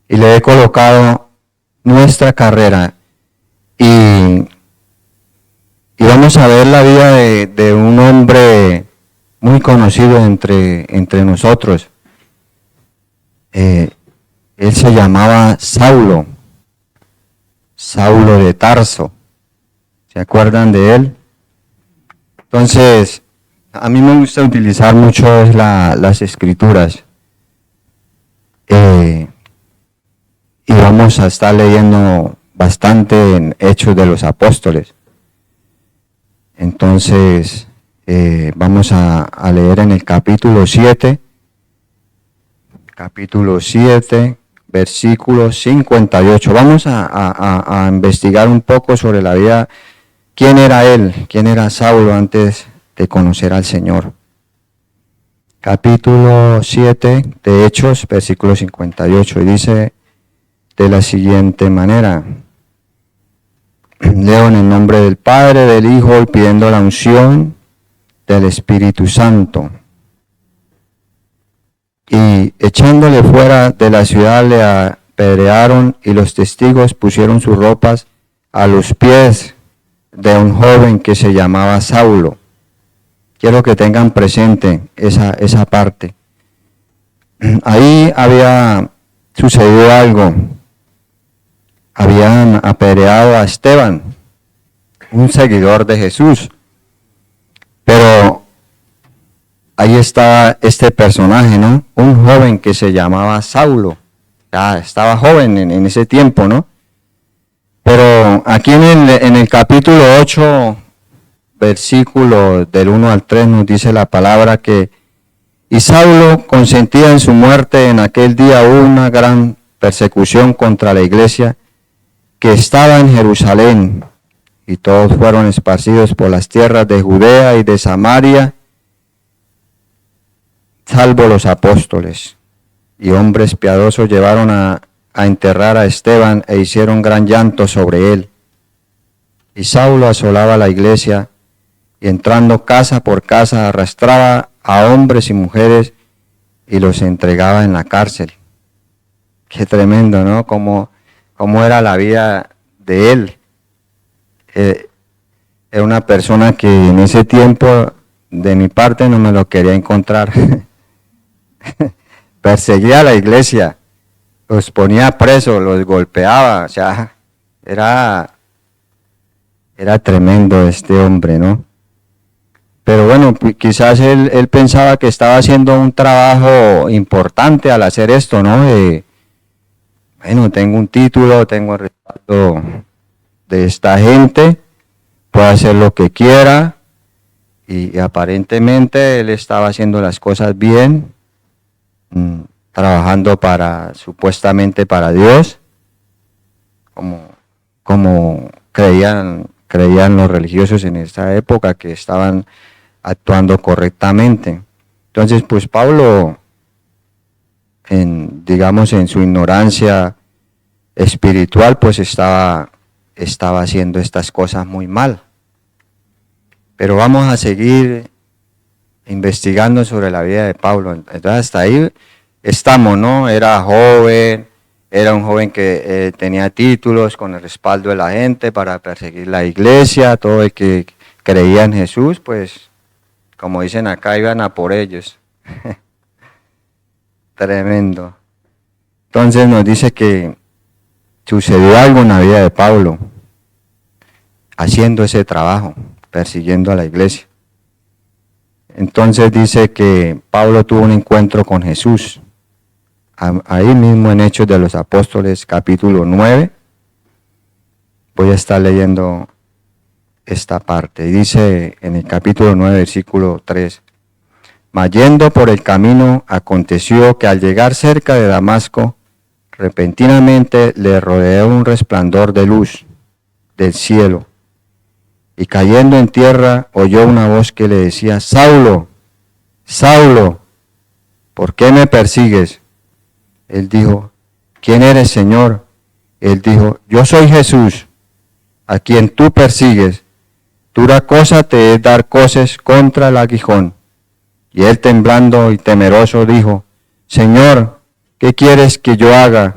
y le he colocado nuestra carrera. Y vamos a ver la vida de un hombre muy conocido entre nosotros. Él se llamaba Saulo de Tarso. ¿Se acuerdan de él? Entonces, a mí me gusta utilizar mucho las escrituras. Y vamos a estar leyendo bastante en Hechos de los Apóstoles. Entonces, vamos a leer en el capítulo 7, versículo 58. Vamos a investigar un poco sobre la vida, quién era él, quién era Saulo antes de conocer al Señor. Capítulo 7 de Hechos, versículo 58, y dice de la siguiente manera. Leo en el nombre del Padre, del Hijo, y pidiendo la unción del Espíritu Santo. Y echándole fuera de la ciudad le apedrearon, y los testigos pusieron sus ropas a los pies de un joven que se llamaba Saulo. Quiero que tengan presente esa parte. Ahí había sucedido algo. Habían apedreado a Esteban, un seguidor de Jesús. Pero ahí estaba este personaje, ¿no? Un joven que se llamaba Saulo. Ya estaba joven en ese tiempo, ¿no? Pero aquí en el capítulo 8, versículo del 1 al 3, nos dice la palabra que y Saulo consentía en su muerte. En aquel día hubo una gran persecución contra la iglesia que estaba en Jerusalén, y todos fueron esparcidos por las tierras de Judea y de Samaria, salvo los apóstoles. Y hombres piadosos llevaron a enterrar a Esteban e hicieron gran llanto sobre él. Y Saulo asolaba la iglesia, y entrando casa por casa arrastraba a hombres y mujeres y los entregaba en la cárcel. Qué tremendo, ¿no? Cómo era la vida de él. Era una persona que en ese tiempo, de mi parte, no me lo quería encontrar. Perseguía a la iglesia, los ponía presos, los golpeaba, o sea, era tremendo este hombre, ¿no? Pero bueno, quizás él pensaba que estaba haciendo un trabajo importante al hacer esto, ¿no? Bueno, tengo un título, tengo el respaldo de esta gente, puedo hacer lo que quiera, y aparentemente él estaba haciendo las cosas bien, trabajando supuestamente para Dios, como creían los religiosos en esa época, que estaban actuando correctamente. Entonces, pues Pablo, en su ignorancia espiritual, pues estaba haciendo estas cosas muy mal. Pero vamos a seguir investigando sobre la vida de Pablo. Entonces, hasta ahí estamos, ¿no? Era un joven que tenía títulos con el respaldo de la gente para perseguir la iglesia. Todo el que creía en Jesús, pues, como dicen acá, iban a por ellos. Tremendo. Entonces nos dice que sucedió algo en la vida de Pablo, haciendo ese trabajo, persiguiendo a la iglesia. Entonces dice que Pablo tuvo un encuentro con Jesús, ahí mismo en Hechos de los Apóstoles, capítulo 9. Voy a estar leyendo esta parte. Y dice en el capítulo 9, versículo 3. Mas yendo por el camino, aconteció que al llegar cerca de Damasco, repentinamente le rodeó un resplandor de luz del cielo. Y cayendo en tierra, oyó una voz que le decía: Saulo, Saulo, ¿por qué me persigues? Él dijo: ¿quién eres, Señor? Él dijo: yo soy Jesús, a quien tú persigues. Dura cosa te es dar coces contra el aguijón. Y él, temblando y temeroso, dijo: Señor, ¿qué quieres que yo haga?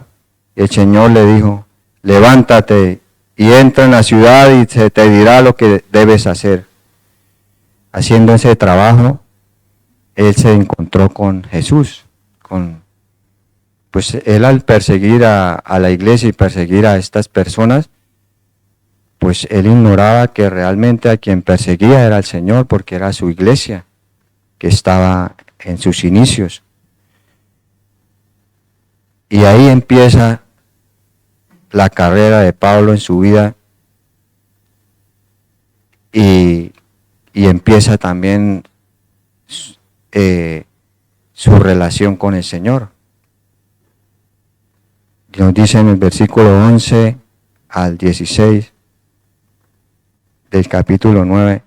Y el Señor le dijo, levántate y entra en la ciudad y se te dirá lo que debes hacer. Haciendo ese trabajo, él se encontró con Jesús. Pues él al perseguir a la iglesia y perseguir a estas personas, pues él ignoraba que realmente a quien perseguía era el Señor, porque era su iglesia que estaba en sus inicios. Y ahí empieza la carrera de Pablo en su vida y empieza también su relación con el Señor. Nos dice en el versículo 11 al 16 del capítulo 9,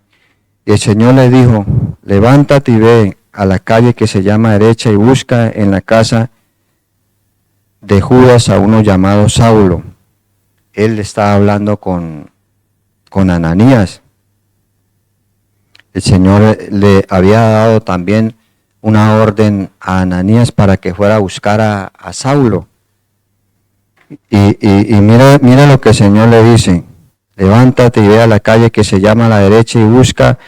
y el Señor le dijo, levántate y ve a la calle que se llama derecha y busca en la casa de Judas a uno llamado Saulo. Él estaba hablando con Ananías. El Señor le había dado también una orden a Ananías para que fuera a buscar a Saulo. Y mira lo que el Señor le dice, levántate y ve a la calle que se llama a la derecha y busca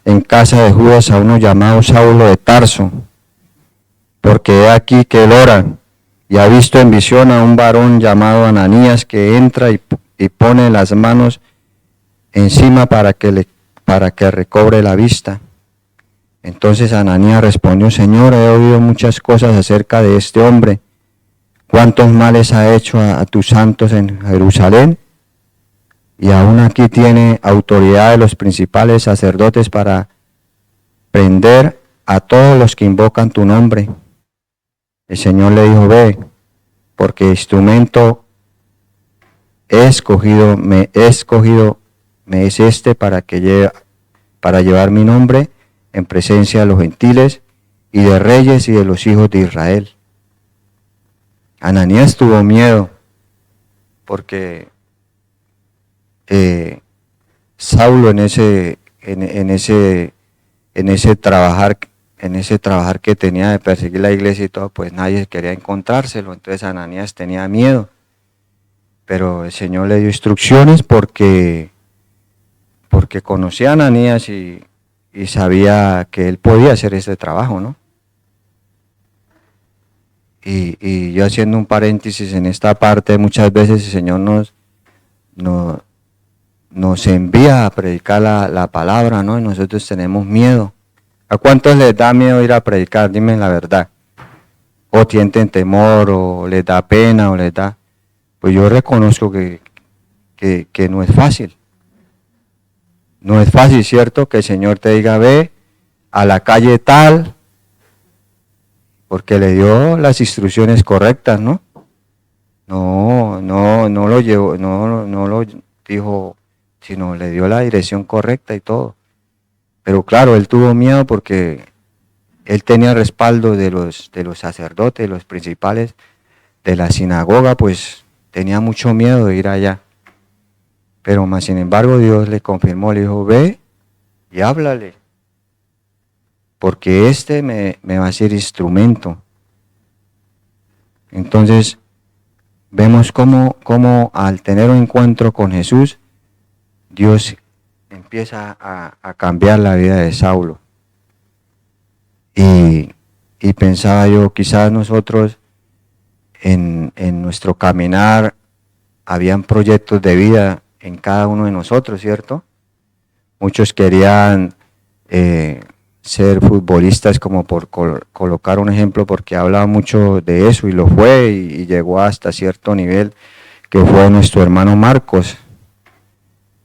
en casa de Judas a uno llamado Saulo de Tarso, porque he aquí que él ora y ha visto en visión a un varón llamado Ananías que entra y pone las manos encima para que recobre la vista. Entonces Ananías respondió, Señor, he oído muchas cosas acerca de este hombre. ¿Cuántos males ha hecho a tus santos en Jerusalén? Y aún aquí tiene autoridad de los principales sacerdotes para prender a todos los que invocan tu nombre. El Señor le dijo, ve, porque instrumento me es este para llevar mi nombre en presencia de los gentiles y de reyes y de los hijos de Israel. Ananías tuvo miedo porque Saulo en ese trabajar que tenía de perseguir la iglesia y todo, pues nadie quería encontrárselo. Entonces Ananías tenía miedo, pero el Señor le dio instrucciones porque conocía a Ananías y sabía que él podía hacer ese trabajo, ¿no? Y yo haciendo un paréntesis en esta parte, muchas veces el Señor nos envía a predicar la palabra, ¿no? Y nosotros tenemos miedo. ¿A cuántos les da miedo ir a predicar? Dime la verdad. O sienten temor, o les da pena, o les da... Pues yo reconozco que no es fácil. No es fácil, ¿cierto? Que el Señor te diga, ve a la calle tal, porque le dio las instrucciones correctas, ¿no? No lo llevó, no lo dijo, sino le dio la dirección correcta y todo. Pero claro, él tuvo miedo porque él tenía el respaldo de los sacerdotes, los principales de la sinagoga, pues tenía mucho miedo de ir allá. Pero más sin embargo Dios le confirmó, le dijo, ve y háblale, porque me va a ser instrumento. Entonces, vemos cómo al tener un encuentro con Jesús, Dios empieza a cambiar la vida de Saulo. Y pensaba yo, quizás nosotros en nuestro caminar habían proyectos de vida en cada uno de nosotros, ¿cierto? Muchos querían ser futbolistas, como por colocar un ejemplo, porque hablaba mucho de eso y lo fue y llegó hasta cierto nivel, que fue nuestro hermano Marcos,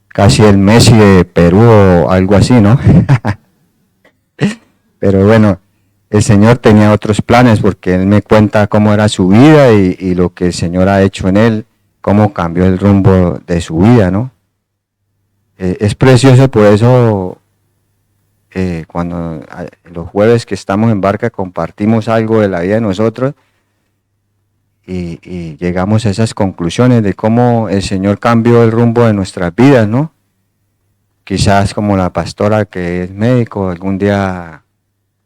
casi el Messi de Perú o algo así, ¿no? Pero bueno, el Señor tenía otros planes, porque Él me cuenta cómo era su vida y lo que el Señor ha hecho en él, cómo cambió el rumbo de su vida, ¿no? Es precioso, por eso cuando los jueves que estamos en Barca compartimos algo de la vida de nosotros y llegamos a esas conclusiones de cómo el Señor cambió el rumbo de nuestras vidas, ¿no? Quizás como la pastora que es médico, algún día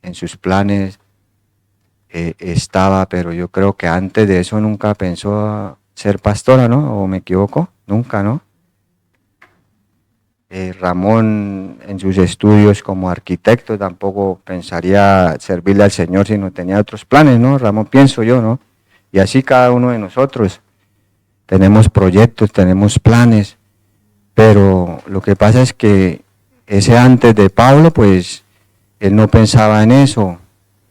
en sus planes estaba, pero yo creo que antes de eso nunca pensó ser pastora, ¿no? ¿O me equivoco? Nunca, ¿no? Ramón en sus estudios como arquitecto tampoco pensaría servirle al Señor si no tenía otros planes, ¿no? Ramón, pienso yo, ¿no? Y así cada uno de nosotros tenemos proyectos, tenemos planes, pero lo que pasa es que ese antes de Pablo, pues él no pensaba en eso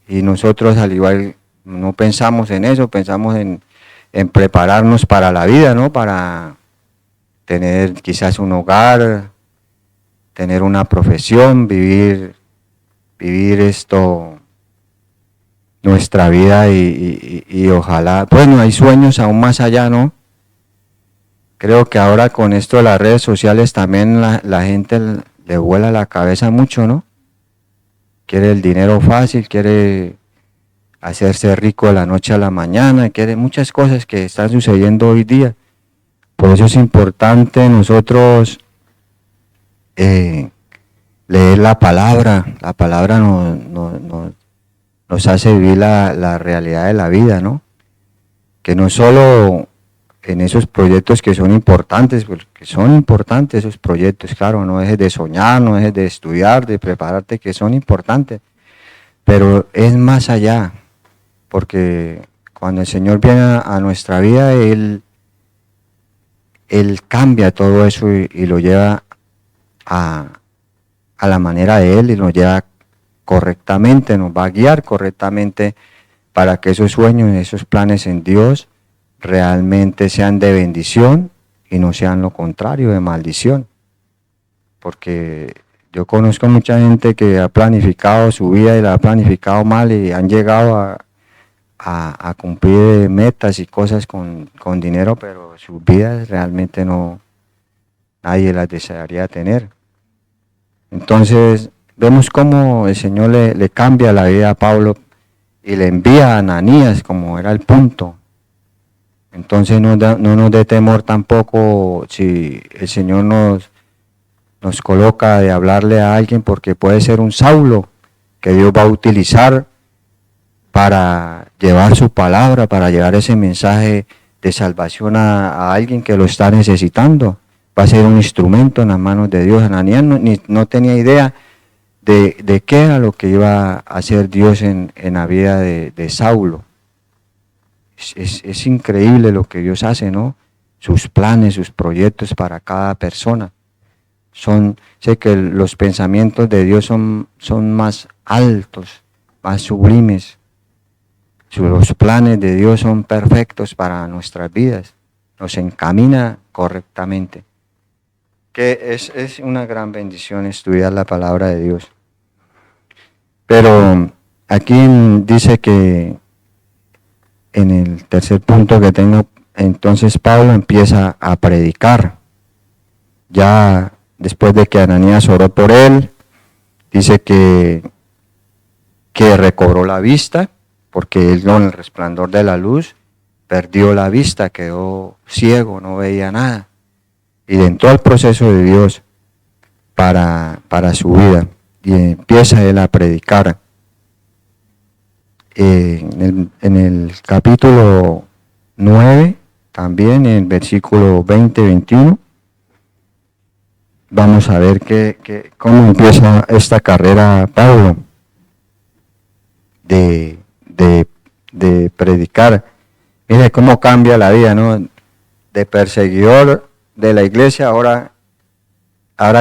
y nosotros al igual no pensamos en eso, pensamos en prepararnos para la vida, ¿no? Para tener quizás un hogar, tener una profesión, vivir esto, nuestra vida y ojalá, bueno, hay sueños aún más allá, ¿no? Creo que ahora con esto de las redes sociales también la gente le vuela la cabeza mucho, ¿no? Quiere el dinero fácil, quiere hacerse rico de la noche a la mañana, quiere muchas cosas que están sucediendo hoy día. Por eso es importante nosotros leer la palabra nos hace vivir la realidad de la vida, ¿no? Que no solo en esos proyectos que son importantes, porque son importantes esos proyectos, claro, no dejes de soñar, no dejes de estudiar, de prepararte, que son importantes, pero es más allá, porque cuando el Señor viene a nuestra vida, Él cambia todo eso y lo lleva a la manera de Él y nos lleva correctamente, nos va a guiar correctamente para que esos sueños, esos planes en Dios realmente sean de bendición y no sean lo contrario, de maldición. Porque yo conozco mucha gente que ha planificado su vida y la ha planificado mal y han llegado a cumplir metas y cosas con dinero, pero sus vidas realmente no, nadie las desearía tener. Entonces vemos cómo el Señor le cambia la vida a Pablo y le envía a Ananías, como era el punto. Entonces no nos dé temor tampoco si el Señor nos coloca de hablarle a alguien, porque puede ser un Saulo que Dios va a utilizar para llevar su palabra, para llevar ese mensaje de salvación a alguien que lo está necesitando. Va a ser un instrumento en las manos de Dios. Ananías no tenía idea de qué era lo que iba a hacer Dios en la vida de Saulo. Es increíble lo que Dios hace, ¿no? Sus planes, sus proyectos para cada persona. Sé que los pensamientos de Dios son más altos, más sublimes. Los planes de Dios son perfectos para nuestras vidas. Nos encamina correctamente. Que es una gran bendición estudiar la palabra de Dios. Pero aquí dice que en el tercer punto que tengo, entonces Pablo empieza a predicar. Ya después de que Ananías oró por él, dice que recobró la vista, porque él con el resplandor de la luz perdió la vista, quedó ciego, no veía nada. Y entró al proceso de Dios para su vida. Y empieza él a predicar. En el capítulo 9, también en el versículo 20-21, vamos a ver cómo empieza esta carrera Pablo de predicar. Mire cómo cambia la vida, ¿no? De perseguidor de la iglesia, ahora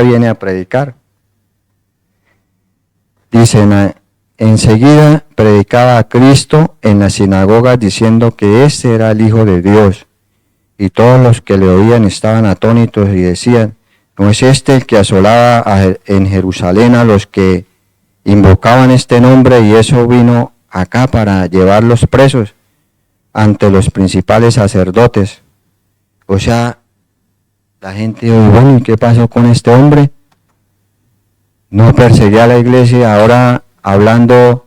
viene a predicar. Dice, enseguida predicaba a Cristo en las sinagogas diciendo que este era el Hijo de Dios. Y todos los que le oían estaban atónitos y decían, ¿no es este el que asolaba en Jerusalén a los que invocaban este nombre y eso vino acá para llevarlos presos ante los principales sacerdotes? O sea, la gente, bueno, ¿y qué pasó con este hombre? No perseguía a la iglesia, ahora hablando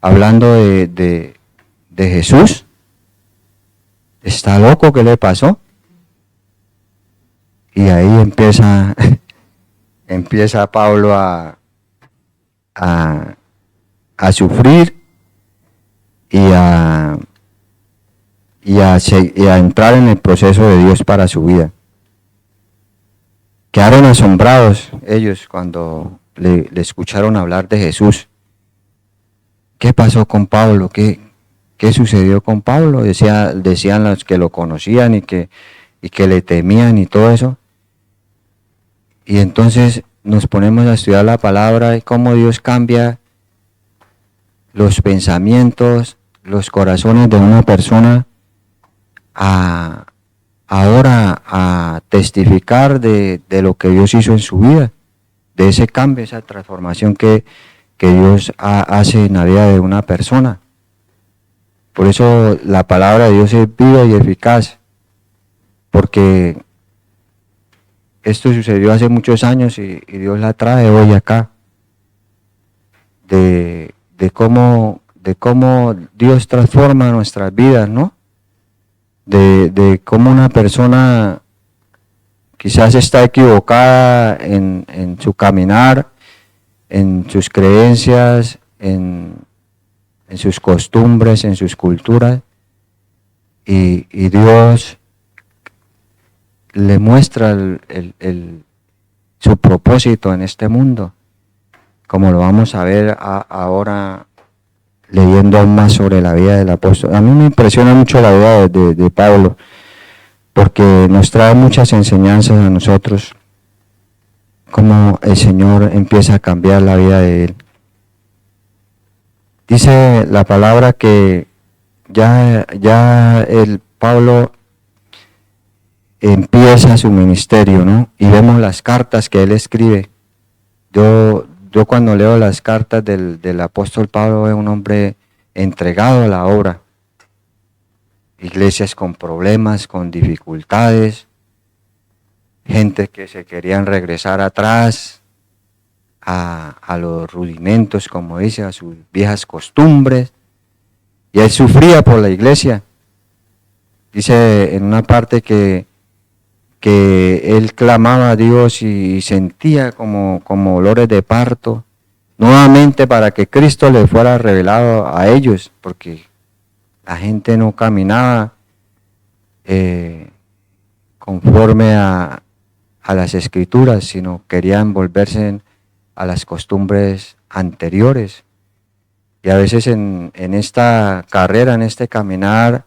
de Jesús. ¿Está loco? ¿Qué le pasó? Y ahí empieza Pablo a sufrir y y a entrar en el proceso de Dios para su vida. Quedaron asombrados ellos cuando le escucharon hablar de Jesús. ¿Qué pasó con Pablo? ¿Qué sucedió con Pablo? Decían los que lo conocían y que le temían y todo eso. Y entonces nos ponemos a estudiar la palabra y cómo Dios cambia los pensamientos, los corazones de una persona ahora a testificar de lo que Dios hizo en su vida, de ese cambio, esa transformación que Dios hace en la vida de una persona. Por eso la palabra de Dios es viva y eficaz, porque esto sucedió hace muchos años y Dios la trae hoy acá, de cómo Dios transforma nuestras vidas, ¿no? De cómo una persona quizás está equivocada en su caminar, en sus creencias, en sus costumbres, en sus culturas, y Dios le muestra su propósito en este mundo, como lo vamos a ver ahora leyendo aún más sobre la vida del apóstol. A mí me impresiona mucho la vida de Pablo, porque nos trae muchas enseñanzas a nosotros, cómo el Señor empieza a cambiar la vida de él. Dice la palabra que ya el Pablo empieza su ministerio, ¿no? Y vemos las cartas que él escribe. Yo cuando leo las cartas del apóstol Pablo veo un hombre entregado a la obra. Iglesias con problemas, con dificultades, gente que se querían regresar atrás a los rudimentos, como dice, a sus viejas costumbres. Y él sufría por la iglesia. Dice en una parte que él clamaba a Dios y sentía como olores de parto, nuevamente para que Cristo le fuera revelado a ellos, porque la gente no caminaba conforme a las Escrituras, sino querían volverse a las costumbres anteriores. Y a veces en esta carrera, en este caminar,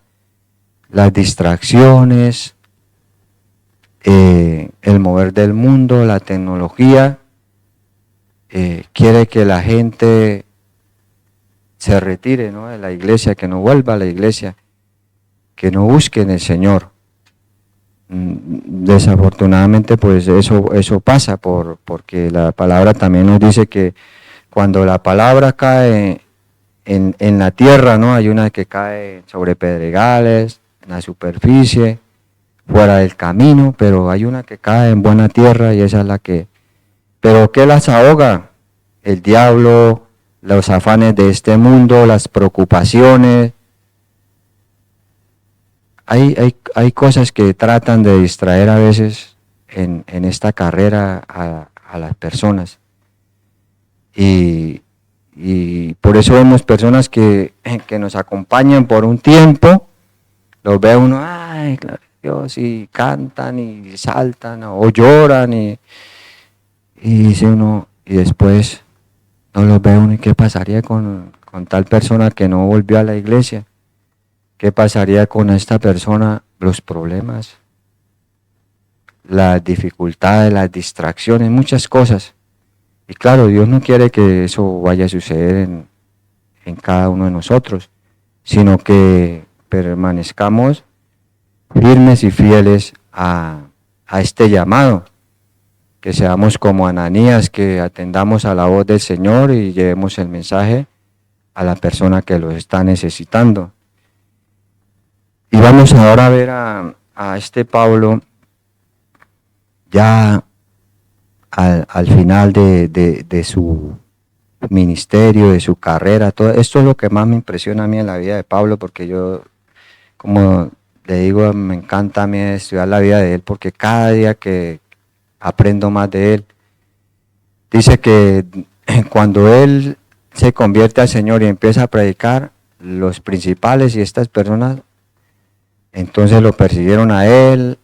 las distracciones, el mover del mundo, la tecnología, quiere que la gente se retire, ¿no?, de la iglesia, que no vuelva a la iglesia, que no busquen el Señor. Desafortunadamente, pues eso pasa porque la palabra también nos dice que cuando la palabra cae en la tierra, ¿no?, hay una que cae sobre pedregales, en la superficie, fuera del camino, pero hay una que cae en buena tierra y esa es la que... ¿Pero qué las ahoga? El diablo, los afanes de este mundo, las preocupaciones. Hay cosas que tratan de distraer a veces en esta carrera a las personas. Y por eso vemos personas que nos acompañan por un tiempo, los ve uno, ay, claro, Dios, y cantan y saltan o lloran y dice uno, y después no los ve uno, ¿y qué pasaría con tal persona que no volvió a la iglesia? ¿Qué pasaría con esta persona? Los problemas, las dificultades, las distracciones, muchas cosas. Y claro, Dios no quiere que eso vaya a suceder en cada uno de nosotros, sino que permanezcamos firmes y fieles a este llamado, que seamos como Ananías, que atendamos a la voz del Señor y llevemos el mensaje a la persona que lo está necesitando. Y vamos ahora a ver a este Pablo ya al final de su ministerio, de su carrera. Todo esto es lo que más me impresiona a mí en la vida de Pablo, porque yo, como le digo, me encanta a mí estudiar la vida de él, porque cada día que aprendo más de él. Dice que cuando él se convierte al Señor y empieza a predicar, los principales y estas personas Entonces lo persiguieron a él,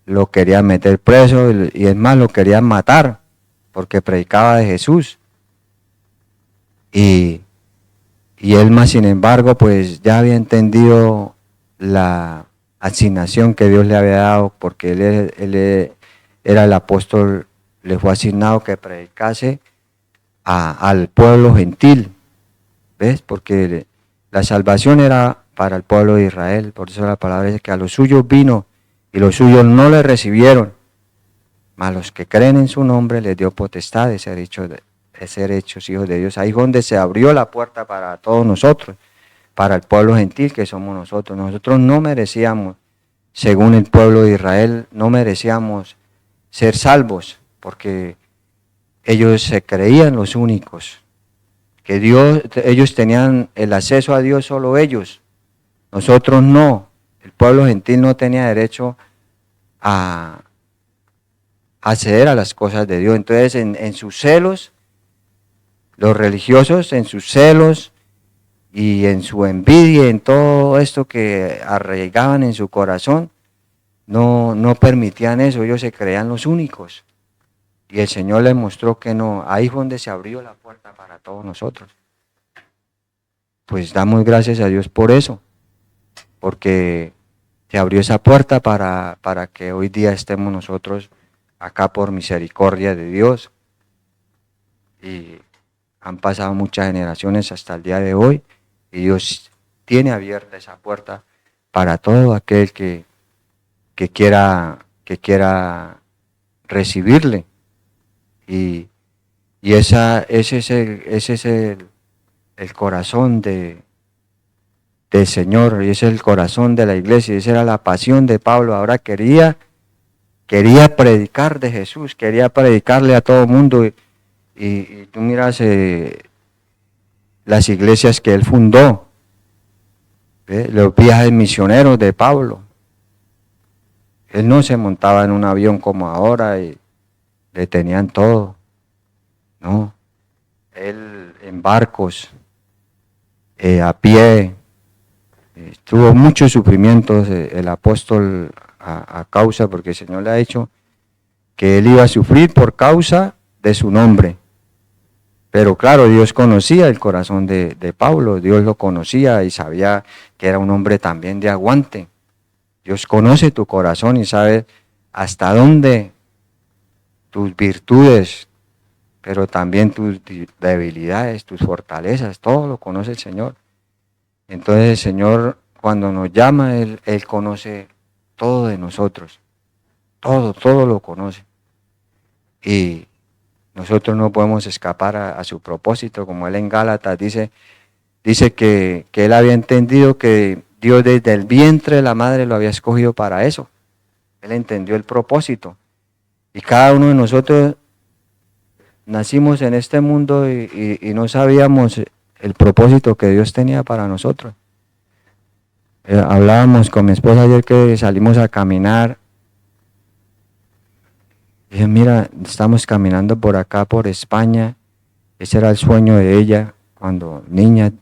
lo querían meter preso y es más, lo querían matar porque predicaba de Jesús. Y él más, sin embargo, pues ya había entendido la asignación que Dios le había dado, porque él era el apóstol, le fue asignado que predicase al pueblo gentil, ¿ves? Porque la salvación era para el pueblo de Israel, por eso la palabra dice que a los suyos vino y los suyos no le recibieron, mas los que creen en su nombre les dio potestad de ser hechos hijos de Dios. Ahí es donde se abrió la puerta para todos nosotros, para el pueblo gentil que somos nosotros. Nosotros no merecíamos, según el pueblo de Israel, no merecíamos ser salvos, porque ellos se creían los únicos, que ellos tenían el acceso a Dios, solo ellos. Nosotros no, el pueblo gentil no tenía derecho a acceder a las cosas de Dios. Entonces, en sus celos, los religiosos, en sus celos y en su envidia, en todo esto que arraigaban en su corazón, no permitían eso, ellos se creían los únicos. Y el Señor les mostró que no, ahí fue donde se abrió la puerta para todos nosotros. Pues damos gracias a Dios por eso, porque se abrió esa puerta para que hoy día estemos nosotros acá por misericordia de Dios. Y han pasado muchas generaciones hasta el día de hoy, y Dios tiene abierta esa puerta para todo aquel que quiera recibirle. Y ese es el corazón del Señor, y ese es el corazón de la iglesia, y esa era la pasión de Pablo. Ahora quería predicar de Jesús, quería predicarle a todo el mundo, y tú miras las iglesias que él fundó, los viajes misioneros de Pablo. Él no se montaba en un avión como ahora y le tenían todo, no, él en barcos, a pie, tuvo muchos sufrimientos el apóstol a causa, porque el Señor le ha dicho que él iba a sufrir por causa de su nombre. Pero claro, Dios conocía el corazón de Pablo, Dios lo conocía y sabía que era un hombre también de aguante. Dios conoce tu corazón y sabe hasta dónde tus virtudes, pero también tus debilidades, tus fortalezas, todo lo conoce el Señor. Entonces el Señor, cuando nos llama, Él conoce todo de nosotros, todo lo conoce. Y nosotros no podemos escapar a su propósito, como Él en Gálatas dice que Él había entendido que Dios desde el vientre de la madre lo había escogido para eso. Él entendió el propósito. Y cada uno de nosotros nacimos en este mundo y no sabíamos el propósito que Dios tenía para nosotros. Hablábamos con mi esposa ayer que salimos a caminar. Y dije, mira, estamos caminando por acá, por España. Ese era el sueño de ella cuando niña,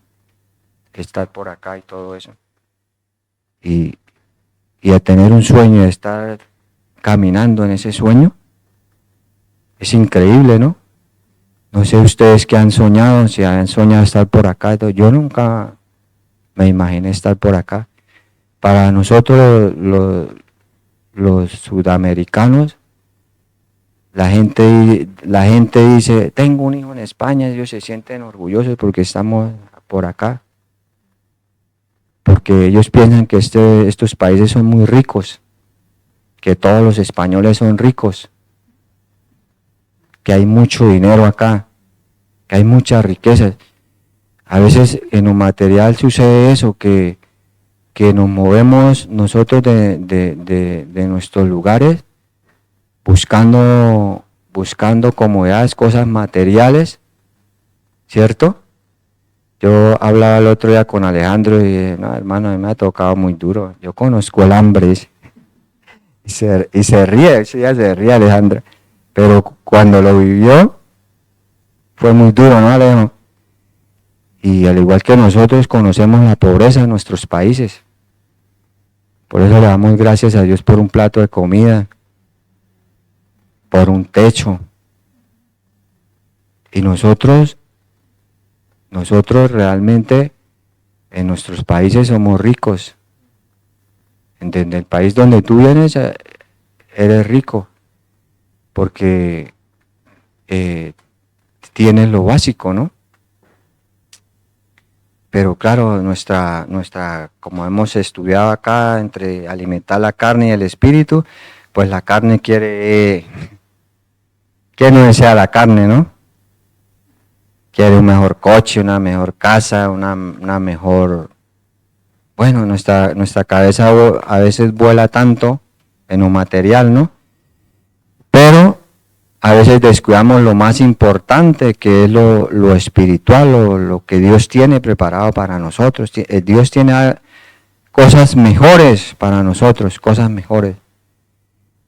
estar por acá y todo eso. Y a tener un sueño de estar caminando en ese sueño, es increíble, ¿no? No sé ustedes qué han soñado, si han soñado estar por acá. Yo nunca me imaginé estar por acá. Para nosotros los sudamericanos, la gente dice, tengo un hijo en España, ellos se sienten orgullosos porque estamos por acá. Porque ellos piensan que estos países son muy ricos, que todos los españoles son ricos, que hay mucho dinero acá, que hay muchas riquezas. A veces en lo material sucede eso, que nos movemos nosotros de nuestros lugares buscando comodidades, cosas materiales, ¿cierto? Yo hablaba el otro día con Alejandro y dije, no, hermano, a mí me ha tocado muy duro. Yo conozco el hambre. Y se ríe, ella se ríe, Alejandro. Pero cuando lo vivió, fue muy duro, ¿no, Alejo? Y al igual que nosotros conocemos la pobreza en nuestros países. Por eso le damos gracias a Dios por un plato de comida, por un techo. Y nosotros realmente en nuestros países somos ricos. En el país donde tú vienes eres rico, porque tienes lo básico, ¿no? Pero claro, como hemos estudiado acá, entre alimentar la carne y el espíritu, pues la carne quiere, ¿qué no desea la carne, no? Quiere un mejor coche, una mejor casa, una mejor... Bueno, nuestra cabeza a veces vuela tanto en lo material, ¿no? Pero a veces descuidamos lo más importante, que es lo espiritual, lo que Dios tiene preparado para nosotros. Dios tiene cosas mejores para nosotros, cosas mejores.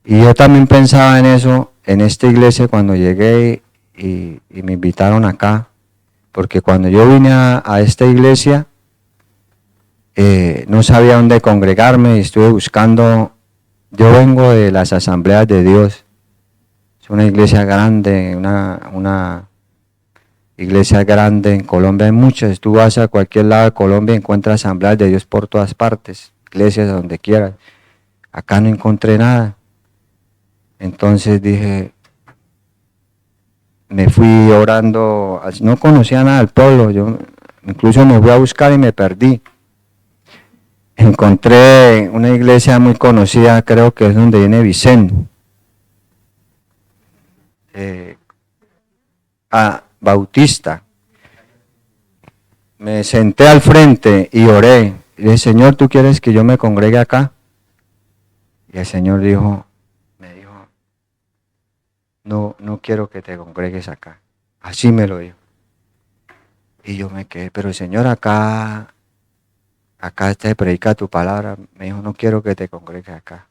Y yo también pensaba en eso, en esta iglesia cuando llegué y me invitaron acá, porque cuando yo vine a esta iglesia, no sabía dónde congregarme y estuve buscando. Yo vengo de las Asambleas de Dios. Es una iglesia grande, una iglesia grande en Colombia. Hay muchas. Tú vas a cualquier lado de Colombia y encuentras Asambleas de Dios por todas partes, iglesias donde quieras. Acá no encontré nada. Entonces dije, me fui orando, no conocía nada del pueblo, yo incluso me fui a buscar y me perdí. Encontré una iglesia muy conocida, creo que es donde viene Vicente, Bautista. Me senté al frente y oré. Y dije, Señor, ¿tú quieres que yo me congregue acá? Y el Señor me dijo, no quiero que te congregues acá. Así me lo dijo. Y yo me quedé, pero Señor, acá te predica tu palabra. Me dijo, no quiero que te congregues acá.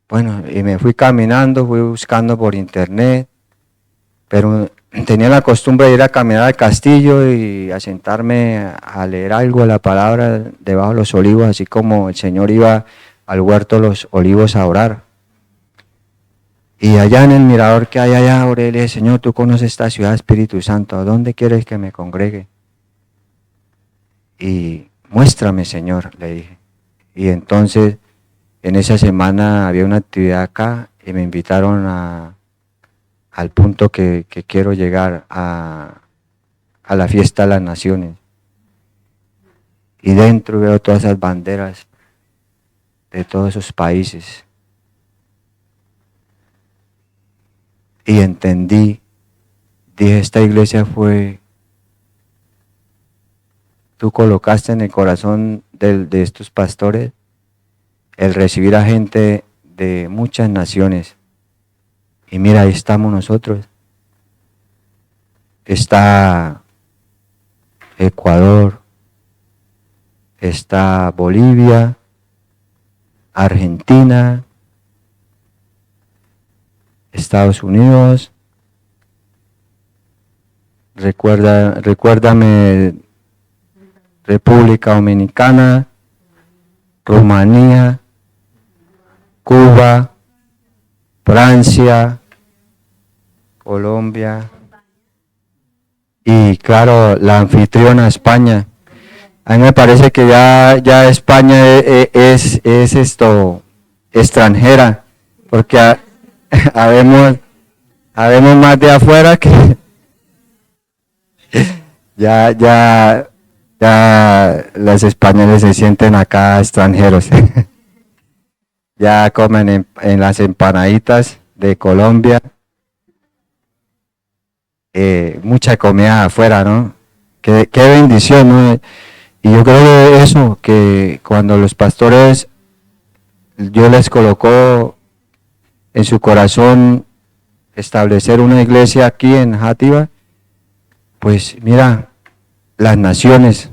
Bueno, y me fui caminando, fui buscando por internet, pero tenía la costumbre de ir a caminar al castillo y a sentarme a leer algo de la palabra debajo de los olivos, así como el Señor iba al huerto de los olivos a orar. Y allá en el mirador que hay allá, oré, le dije, Señor, tú conoces esta ciudad, Espíritu Santo, ¿a dónde quieres que me congregue? Y muéstrame, Señor, le dije. Y entonces, en esa semana había una actividad acá y me invitaron al punto que quiero llegar, a la fiesta de las naciones. Y dentro veo todas esas banderas de todos esos países. Y entendí, dije, esta iglesia tú colocaste en el corazón de estos pastores el recibir a gente de muchas naciones. Y mira, ahí estamos nosotros. Está Ecuador, está Bolivia, Argentina, Estados Unidos, recuérdame, República Dominicana, Rumanía, Cuba, Francia, Colombia y claro, la anfitriona España. A mí me parece que ya España es esto extranjera, porque habemos más de afuera que ya los españoles se sienten acá extranjeros. Ya comen en las empanaditas de Colombia. Mucha comida afuera, ¿no? Qué bendición, ¿no? Y yo creo que eso, que cuando los pastores, Dios les colocó en su corazón establecer una iglesia aquí en Játiva, pues mira, las naciones,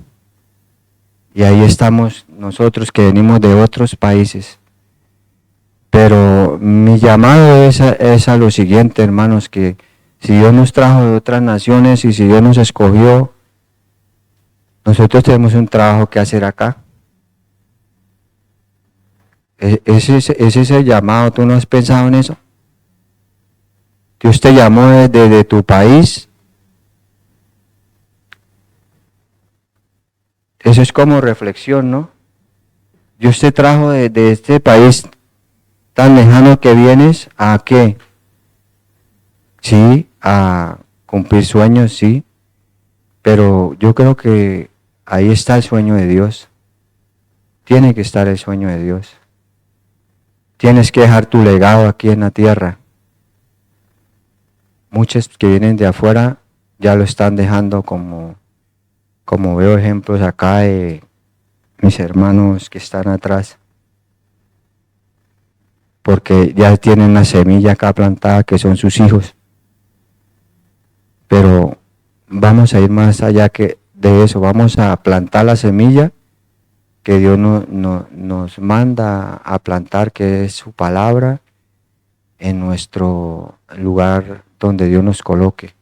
y ahí estamos nosotros que venimos de otros países. Pero mi llamado es a lo siguiente, hermanos, que si Dios nos trajo de otras naciones y si Dios nos escogió, nosotros tenemos un trabajo que hacer acá. Ese es el llamado. ¿Tú no has pensado en eso? Dios te llamó desde tu país. Eso es como reflexión, ¿no? Dios te trajo de este país tan lejano que vienes a qué? Sí, a cumplir sueños, sí, pero yo creo que ahí está el sueño de Dios. Tiene que estar el sueño de Dios. Tienes que dejar tu legado aquí en la tierra. Muchos que vienen de afuera ya lo están dejando como veo ejemplos acá de mis hermanos que están atrás, porque ya tienen la semilla acá plantada que son sus hijos. Pero vamos a ir más allá que de eso, vamos a plantar la semilla que Dios nos manda a plantar, que es su palabra, en nuestro lugar donde Dios nos coloque.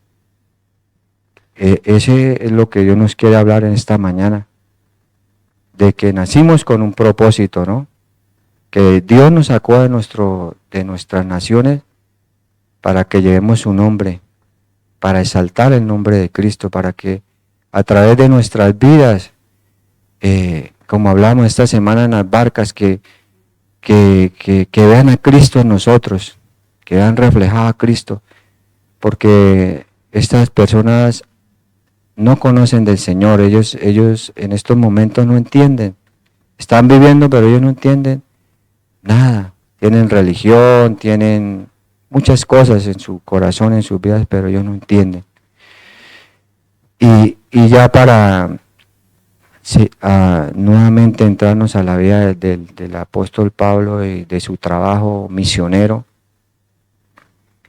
Ese es lo que Dios nos quiere hablar en esta mañana, de que nacimos con un propósito, ¿no? Que Dios nos sacó de nuestras naciones para que llevemos su nombre, para exaltar el nombre de Cristo, para que a través de nuestras vidas, como hablamos esta semana en las barcas, que vean a Cristo en nosotros, que vean reflejado a Cristo, porque estas personas no conocen del Señor, ellos en estos momentos no entienden, están viviendo pero ellos no entienden nada, tienen religión, tienen muchas cosas en su corazón, en sus vidas, pero ellos no entienden. Y ya para nuevamente entrarnos a la vida del apóstol Pablo y de su trabajo misionero,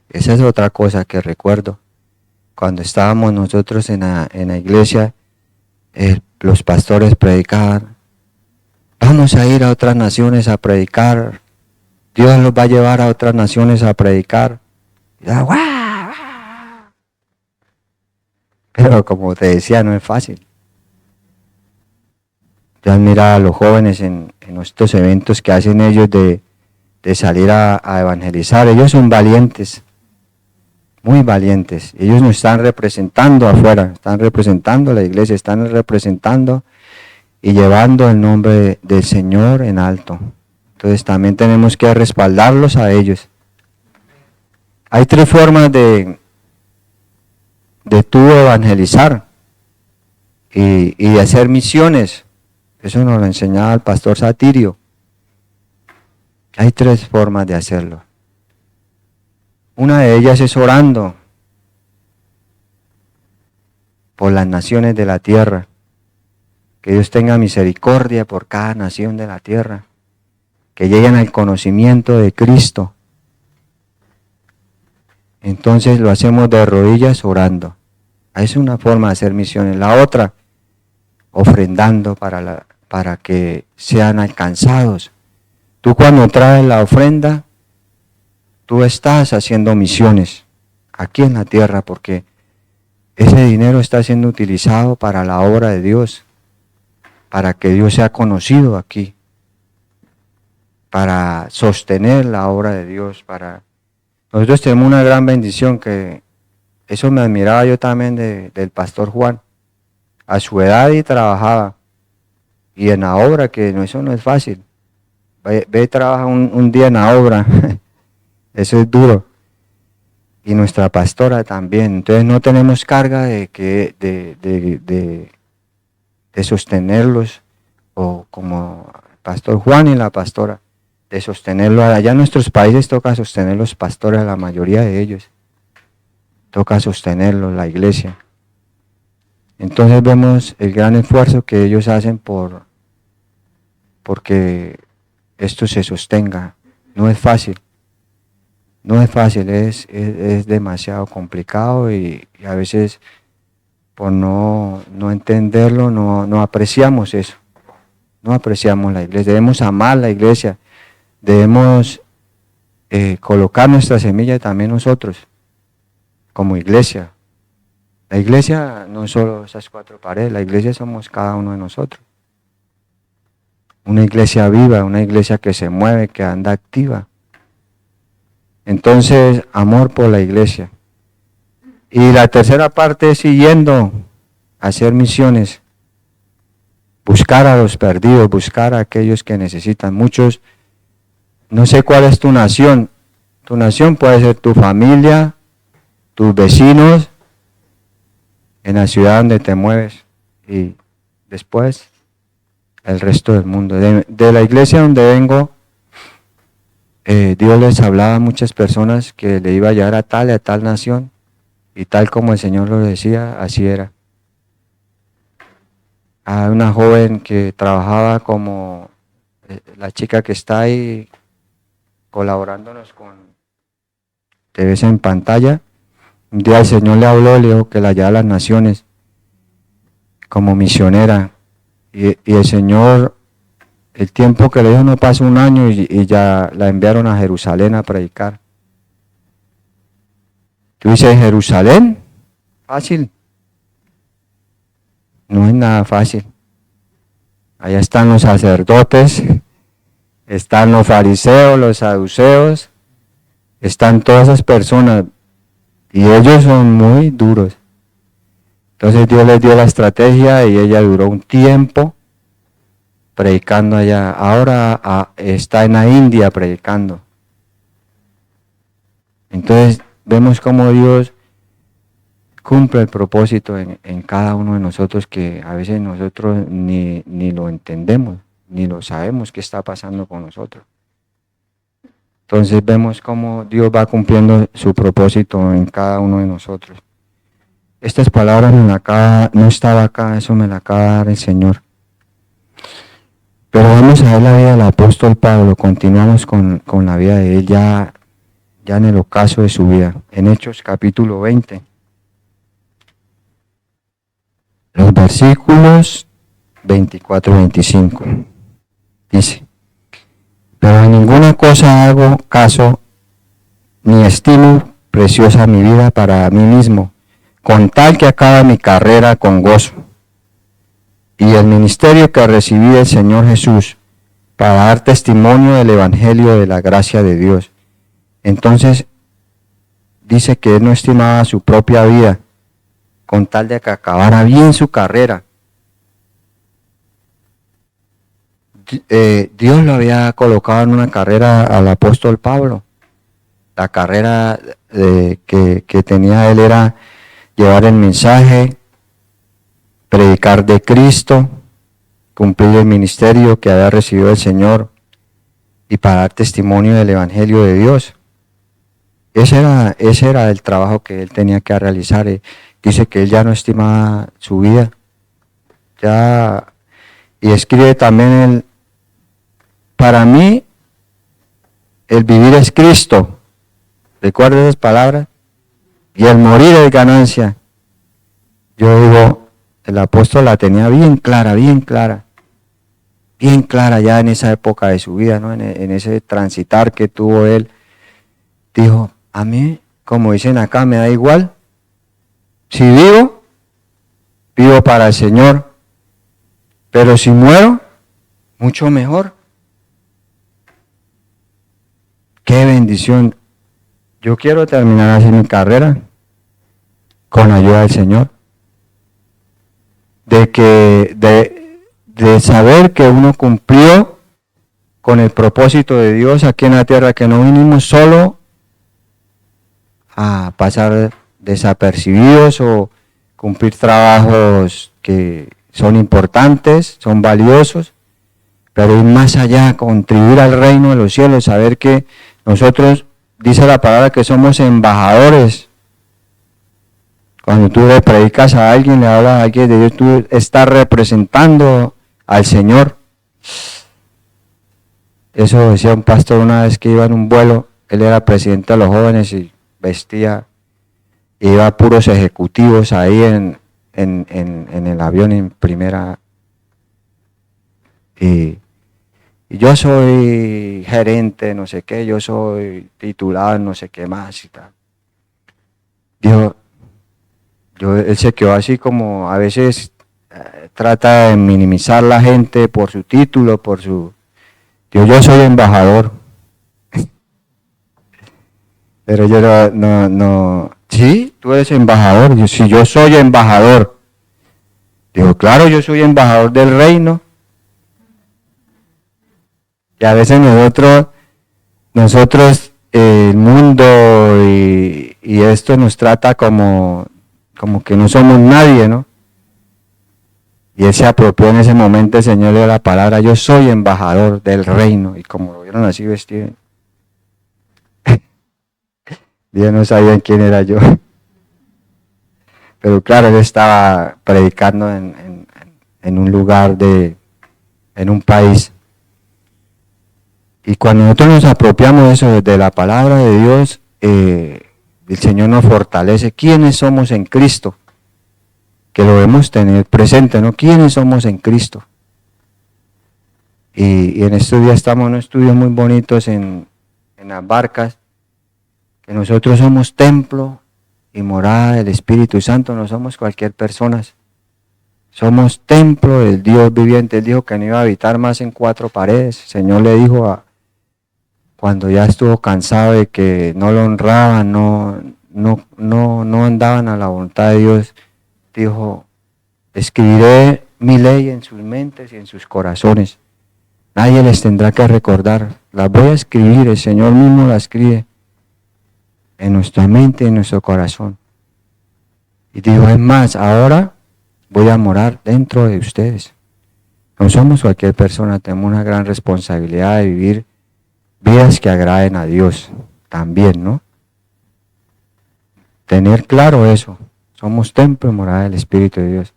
esa es otra cosa que recuerdo. Cuando estábamos nosotros en la iglesia, los pastores predicaban, vamos a ir a otras naciones a predicar, Dios los va a llevar a otras naciones a predicar. Pero como te decía, no es fácil. Yo admiraba a los jóvenes en estos eventos que hacen ellos de salir a evangelizar. Ellos son valientes, muy valientes. Ellos nos están representando afuera, están representando la iglesia, están representando y llevando el nombre del Señor en alto. Entonces también tenemos que respaldarlos a ellos. Hay tres formas de tú evangelizar y de hacer misiones. Eso nos lo enseñaba el pastor Satirio. Hay tres formas de hacerlo. Una de ellas es orando por las naciones de la tierra. Que Dios tenga misericordia por cada nación de la tierra. Que lleguen al conocimiento de Cristo. Entonces lo hacemos de rodillas orando. Es una forma de hacer misiones. La otra, ofrendando para que sean alcanzados. Tú cuando traes la ofrenda, tú estás haciendo misiones aquí en la tierra, porque ese dinero está siendo utilizado para la obra de Dios, para que Dios sea conocido aquí, para sostener la obra de Dios. Nosotros tenemos una gran bendición, que eso me admiraba yo también del pastor Juan. A su edad y trabajaba, y en la obra, que eso no es fácil. Ve y trabaja un día en la obra, eso es duro. Y nuestra pastora también. Entonces no tenemos carga de sostenerlos, o como el pastor Juan y la pastora, de sostenerlo. Allá en nuestros países toca sostener los pastores, a la mayoría de ellos. Toca sostenerlos, la iglesia. Entonces vemos el gran esfuerzo que ellos hacen porque esto se sostenga. No es fácil. No es fácil, es demasiado complicado, y a veces por no entenderlo no apreciamos eso. No apreciamos la iglesia. Debemos amar la iglesia. Debemos colocar nuestra semilla también nosotros, como iglesia. La iglesia no es solo esas cuatro paredes, la iglesia somos cada uno de nosotros. una iglesia viva, una iglesia que se mueve, que anda activa. Entonces, amor por la iglesia. Y la tercera parte es siguiendo a hacer misiones, buscar a los perdidos, buscar a aquellos que necesitan. Muchos, no sé cuál es tu nación puede ser tu familia, tus vecinos, en la ciudad donde te mueves y después el resto del mundo. De la iglesia donde vengo, Dios les hablaba a muchas personas que le iba a llevar a tal nación, y tal como el Señor lo decía, así era. Hay una joven que trabajaba como la chica que está ahí colaborándonos con te ves en pantalla. Un día el Señor le habló, le dijo que la llevara a las naciones como misionera, y el Señor, el tiempo que le dijo no pasa un año y ya la enviaron a Jerusalén a predicar. Tú dices, ¿Jerusalén? Fácil. No es nada fácil. Allá están los sacerdotes, están los fariseos, los saduceos, están todas esas personas, y ellos son muy duros. Entonces Dios les dio la estrategia y ella duró un tiempo predicando allá. Ahora está en la India predicando. Entonces vemos cómo Dios cumple el propósito en cada uno de nosotros, que a veces nosotros ni lo entendemos, ni lo sabemos qué está pasando con nosotros. Entonces vemos cómo Dios va cumpliendo su propósito en cada uno de nosotros. Estas palabras no estaba acá, eso me la acaba de dar el Señor. Pero vamos a ver la vida del apóstol Pablo, continuamos con la vida de él ya en el ocaso de su vida, en Hechos capítulo 20. Los versículos 24 y 25. Dice, pero en ninguna cosa hago caso, ni estimo preciosa mi vida para mí mismo, con tal que acabe mi carrera con gozo, y el ministerio que recibí del Señor Jesús, para dar testimonio del Evangelio de la gracia de Dios. Entonces, dice que él no estimaba su propia vida, con tal de que acabara bien su carrera. Dios lo había colocado en una carrera al apóstol Pablo. La carrera que tenía él era llevar el mensaje, predicar de Cristo, cumplir el ministerio que había recibido el Señor y para dar testimonio del Evangelio de Dios. Ese era el trabajo que él tenía que realizar. Dice que él ya no estimaba su vida. Y escribe también para mí el vivir es Cristo. ¿Recuerda esas palabras? Y el morir es ganancia. Yo digo, el apóstol la tenía bien clara ya en esa época de su vida, ¿no? En ese transitar que tuvo él. Dijo, a mí, como dicen acá, me da igual. Si vivo, vivo para el Señor. Pero si muero, mucho mejor. ¡Qué bendición! Yo quiero terminar así mi carrera, con la ayuda del Señor. De saber que uno cumplió con el propósito de Dios aquí en la tierra, que no vinimos solo a pasar desapercibidos o cumplir trabajos que son importantes, son valiosos, pero ir más allá, contribuir al reino de los cielos, saber que nosotros, dice la palabra, que somos embajadores. Cuando tú le predicas a alguien, le hablas a alguien de Dios, tú estás representando al Señor. Eso decía un pastor una vez que iba en un vuelo, él era presidente de los jóvenes y vestía, iba a puros ejecutivos ahí en el avión en primera. Y yo soy gerente, no sé qué, yo soy titular, no sé qué más y tal. Él se quedó así como a veces trata de minimizar la gente por su título, por su... Yo soy embajador. Pero yo no, sí, tú eres embajador. Si yo soy embajador. Digo, claro, yo soy embajador del reino. Y a veces nosotros el mundo y esto nos trata como que no somos nadie, ¿no? Y él se apropió en ese momento, el Señor le dio la palabra, yo soy embajador del reino. Y como lo vieron así vestido, ya no sabían quién era yo. Pero claro, él estaba predicando en un lugar, en un país. Y cuando nosotros nos apropiamos de eso, de la palabra de Dios, el Señor nos fortalece. ¿Quiénes somos en Cristo? Que lo debemos tener presente, ¿no? ¿Quiénes somos en Cristo? Y en estos días estamos en estudios muy bonitos en las barcas, que nosotros somos templo y morada del Espíritu Santo, no somos cualquier persona. Somos templo del Dios viviente. Él dijo que no iba a habitar más en cuatro paredes. El Señor le dijo cuando ya estuvo cansado de que no lo honraban, no andaban a la voluntad de Dios, dijo, escribiré mi ley en sus mentes y en sus corazones. Nadie les tendrá que recordar. Las voy a escribir, el Señor mismo las escribe en nuestra mente y en nuestro corazón. Y dijo, es más, ahora voy a morar dentro de ustedes. No somos cualquier persona, tenemos una gran responsabilidad de vivir vidas que agraden a Dios también, ¿no? Tener claro eso. Somos templo y morada del Espíritu de Dios.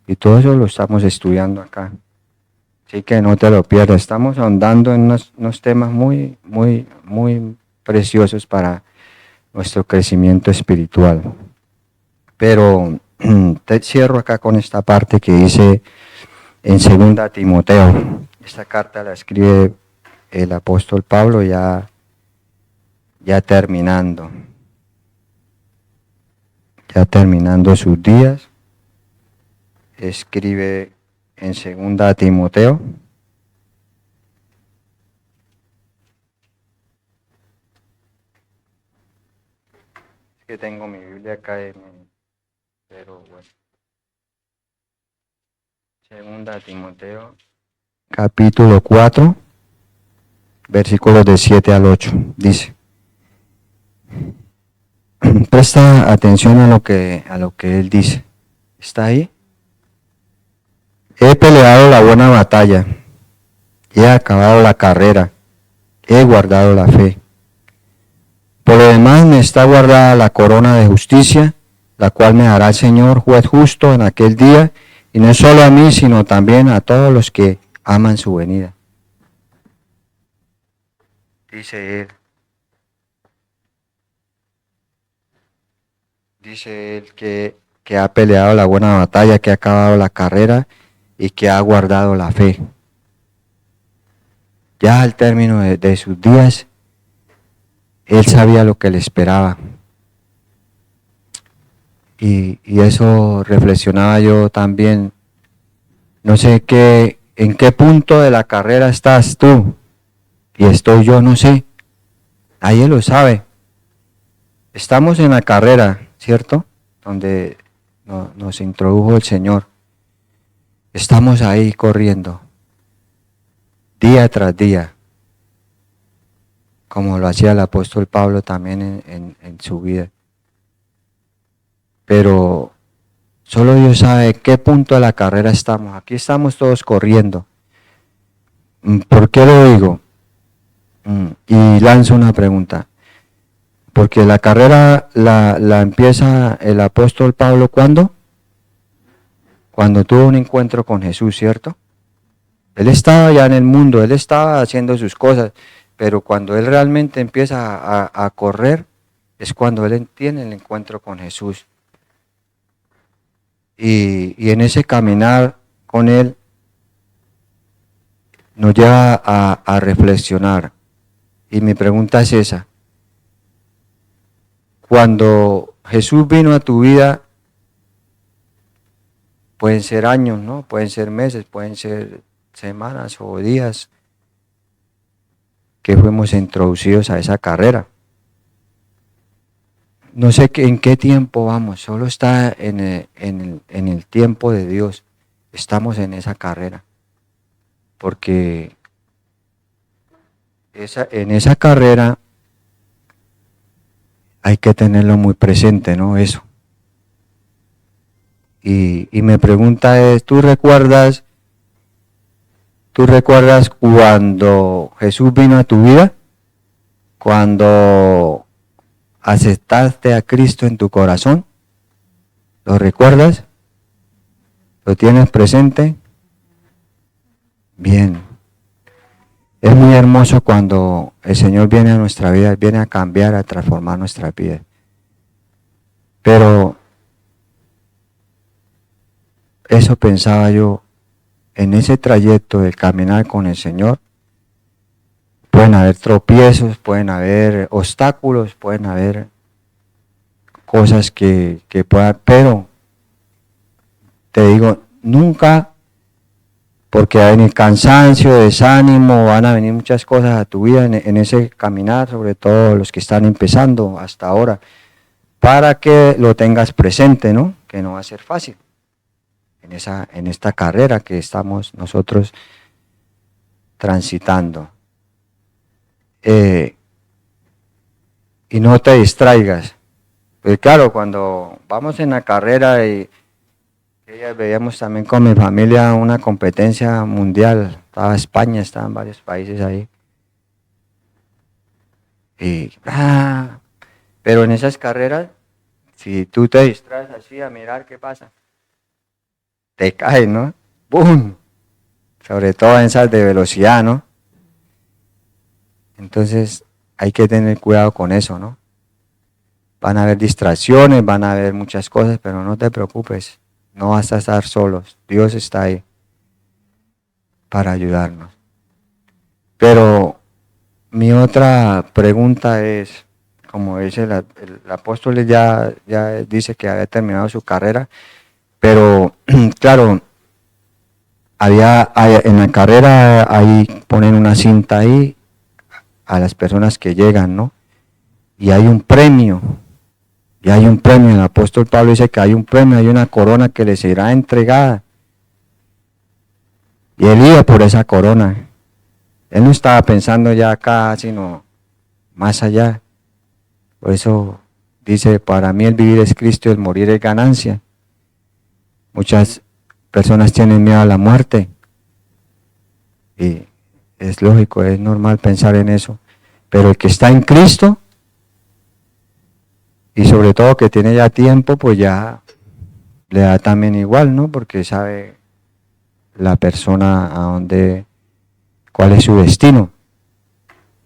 Y todo eso lo estamos estudiando acá. Así que no te lo pierdas. Estamos ahondando en unos temas muy, muy, muy preciosos para nuestro crecimiento espiritual. Pero te cierro acá con esta parte que dice en 2 Timoteo. Esta carta la escribe el apóstol Pablo ya terminando sus días. Escribe en 2 Timoteo. Es que tengo mi Biblia acá, pero bueno. 2 Timoteo, capítulo 4, versículos de 7 al 8, dice. Presta atención a lo que él dice. ¿Está ahí? He peleado la buena batalla, he acabado la carrera, he guardado la fe. Por lo demás me está guardada la corona de justicia, la cual me dará el Señor, juez justo, en aquel día, y no solo a mí, sino también a todos los que aman su venida. Dice él que ha peleado la buena batalla, que ha acabado la carrera y que ha guardado la fe. Ya al término de sus días, él sabía lo que le esperaba. Y eso reflexionaba yo también. No sé en qué punto de la carrera estás tú y estoy yo, no sé. Nadie lo sabe. Estamos en la carrera, ¿cierto? Donde nos introdujo el Señor. Estamos ahí corriendo, día tras día, como lo hacía el apóstol Pablo también en su vida. Pero solo Dios sabe qué punto de la carrera estamos. Aquí estamos todos corriendo. ¿Por qué lo digo? Y lanzo una pregunta. Porque la carrera la empieza el apóstol Pablo, ¿cuándo? Cuando tuvo un encuentro con Jesús, ¿cierto? Él estaba ya en el mundo, él estaba haciendo sus cosas, pero cuando él realmente empieza a correr, es cuando él tiene el encuentro con Jesús. Y en ese caminar con él nos lleva a reflexionar. Y mi pregunta es esa. Cuando Jesús vino a tu vida, pueden ser años, ¿no? Pueden ser meses, pueden ser semanas o días que fuimos introducidos a esa carrera. No sé en qué tiempo vamos, solo está en el tiempo de Dios. Estamos en esa carrera, porque en esa carrera hay que tenerlo muy presente, ¿no? Eso. Y mi pregunta es, ¿tú recuerdas cuando Jesús vino a tu vida? Cuando aceptaste a Cristo en tu corazón, ¿lo recuerdas? ¿Lo tienes presente? Bien. Es muy hermoso cuando el Señor viene a nuestra vida, viene a cambiar, a transformar nuestra vida. Pero eso pensaba yo, en ese trayecto de caminar con el Señor, pueden haber tropiezos, pueden haber obstáculos, pueden haber cosas que puedan, pero te digo, nunca, porque va a venir cansancio, desánimo, van a venir muchas cosas a tu vida en ese caminar, sobre todo los que están empezando hasta ahora, para que lo tengas presente, ¿no? Que no va a ser fácil en esta carrera que estamos nosotros transitando. Y no te distraigas. Pues claro, cuando vamos en la carrera y veíamos también con mi familia una competencia mundial, estaba España, estaban varios países ahí. Pero en esas carreras, si tú te distraes así a mirar qué pasa, te caes, ¿no? ¡Bum! Sobre todo en esas de velocidad, ¿no? Entonces hay que tener cuidado con eso, ¿no? Van a haber distracciones, van a haber muchas cosas, pero no te preocupes, no vas a estar solos, Dios está ahí para ayudarnos. Pero mi otra pregunta es, como dice el apóstol ya dice que había terminado su carrera, pero claro, en la carrera ahí ponen una cinta ahí a las personas que llegan, ¿no? Y hay un premio. Y hay un premio, el apóstol Pablo dice que hay un premio, hay una corona que les será entregada. Y él iba por esa corona. Él no estaba pensando ya acá, sino más allá. Por eso dice, para mí el vivir es Cristo y el morir es ganancia. Muchas personas tienen miedo a la muerte. Y es lógico, es normal pensar en eso. Pero el que está en Cristo, y sobre todo que tiene ya tiempo, pues ya le da también igual, ¿no? Porque sabe la persona a dónde, cuál es su destino.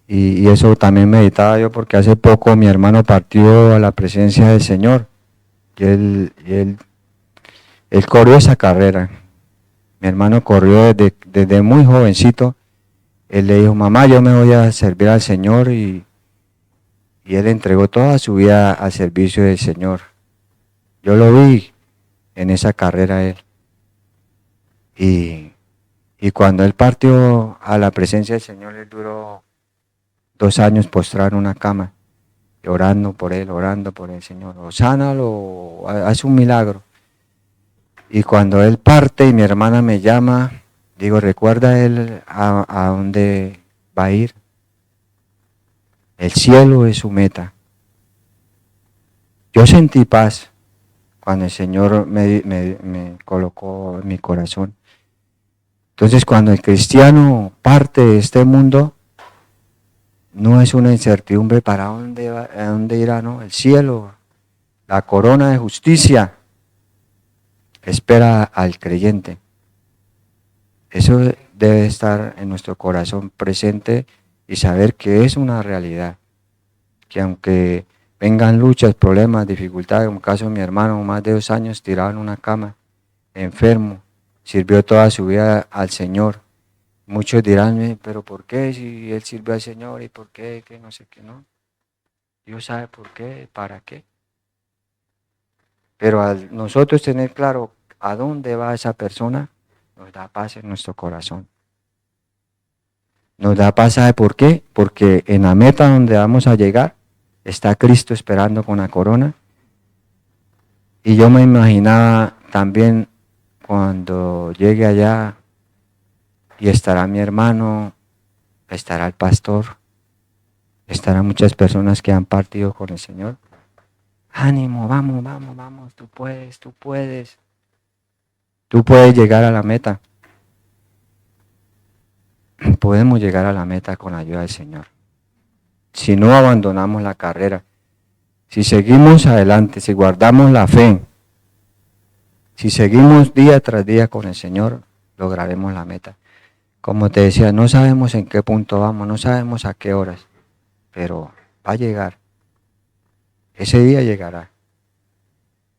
Y eso también meditaba yo porque hace poco mi hermano partió a la presencia del Señor y él corrió esa carrera. Mi hermano corrió desde muy jovencito. Él le dijo, mamá, yo me voy a servir al Señor y él entregó toda su vida al servicio del Señor. Yo lo vi en esa carrera él. Y cuando él partió a la presencia del Señor, él duró 2 años postrado en una cama, orando por el Señor. O sánalo, haz un milagro. Y cuando él parte y mi hermana me llama, digo, ¿recuerda él a dónde va a ir? El cielo es su meta. Yo sentí paz cuando el Señor me colocó en mi corazón. Entonces, cuando el cristiano parte de este mundo, no es una incertidumbre para dónde va, a dónde irá, ¿no? El cielo, la corona de justicia, espera al creyente. Eso debe estar en nuestro corazón presente y saber que es una realidad. Que aunque vengan luchas, problemas, dificultades, como el caso de mi hermano, más de 2 años tirado en una cama, enfermo, sirvió toda su vida al Señor. Muchos dirán, pero ¿por qué si él sirve al Señor y por qué, que no sé qué, no? Dios sabe por qué, para qué. Pero al nosotros tener claro a dónde va esa persona, nos da paz en nuestro corazón. Nos da paz, ¿sabe por qué? Porque en la meta donde vamos a llegar está Cristo esperando con la corona. Y yo me imaginaba también cuando llegue allá y estará mi hermano, estará el pastor, estarán muchas personas que han partido con el Señor. Ánimo, vamos, vamos, vamos, tú puedes, tú puedes. Tú puedes llegar a la meta. Podemos llegar a la meta con la ayuda del Señor. Si no abandonamos la carrera, si seguimos adelante, si guardamos la fe, si seguimos día tras día con el Señor, lograremos la meta. Como te decía, no sabemos en qué punto vamos, no sabemos a qué horas, pero va a llegar. Ese día llegará.